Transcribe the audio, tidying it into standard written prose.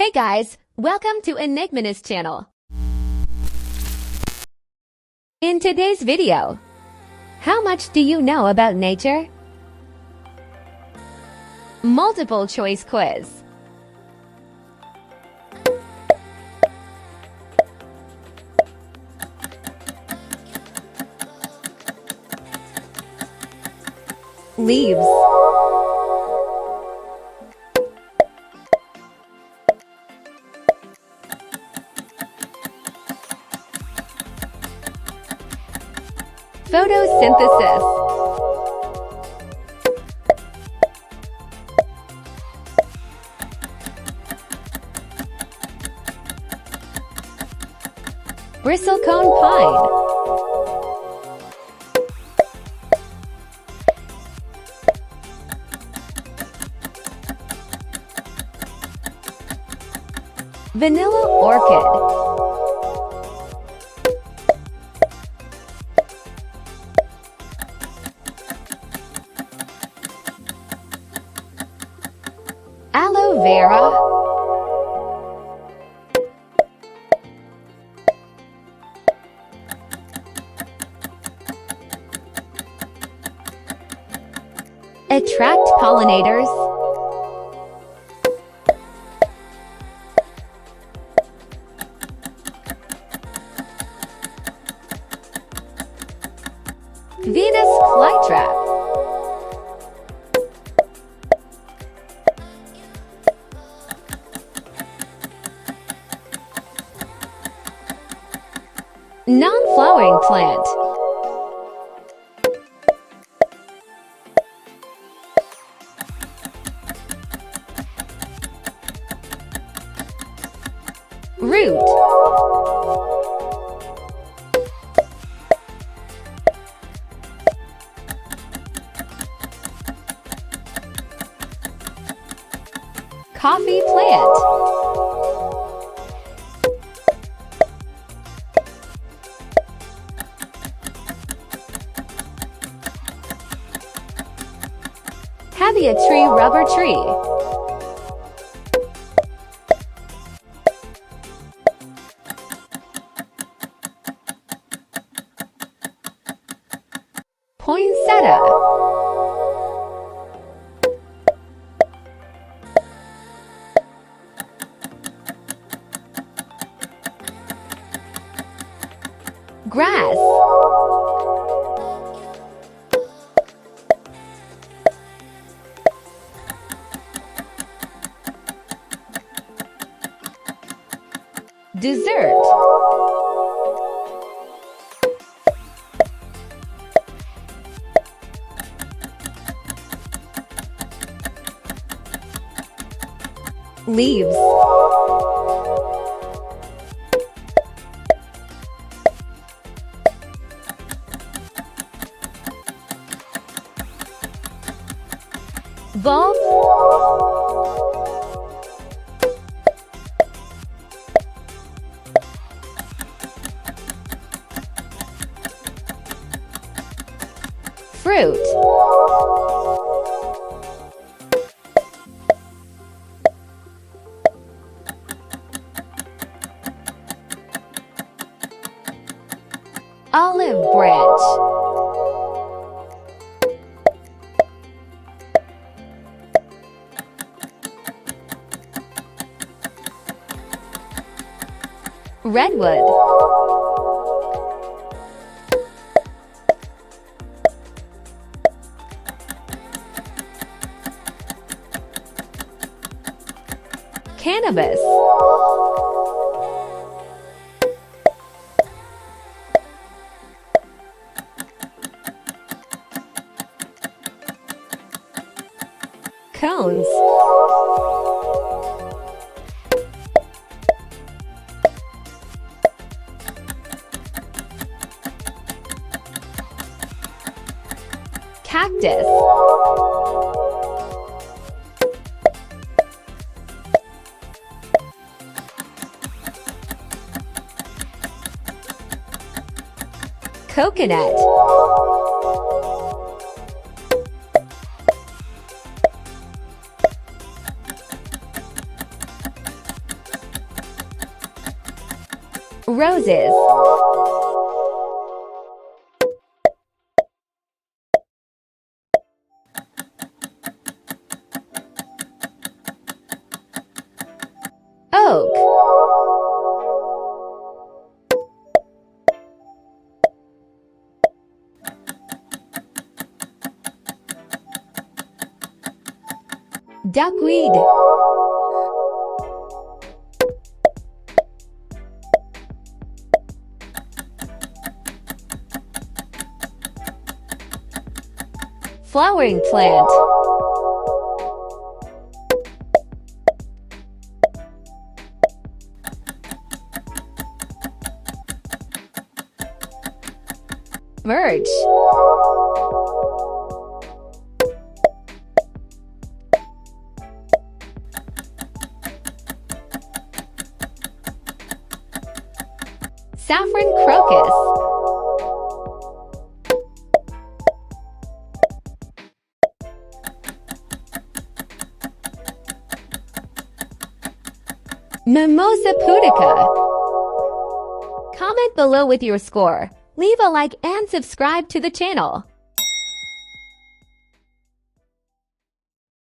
Hey guys, welcome to EnigmaNest channel. In today's video, how much do you know about nature? Multiple choice quiz. Leaves. Photosynthesis. Bristlecone pine. Vanilla orchid. Aloe vera. Attract pollinators. Venus flytrap. Non-flowering plant. Root. Coffee plant. Heavy a tree, rubber tree. Poinsettia. Grass. Dessert. Leaves. Bulb. Fruit. Olive branch. Redwood. Cannabis. Cones. Cactus. Coconut. Roses. Oak. Duckweed. Flowering plant. Merge. Saffron crocus. Mimosa pudica. Comment below with your score. Leave a like and subscribe to the channel.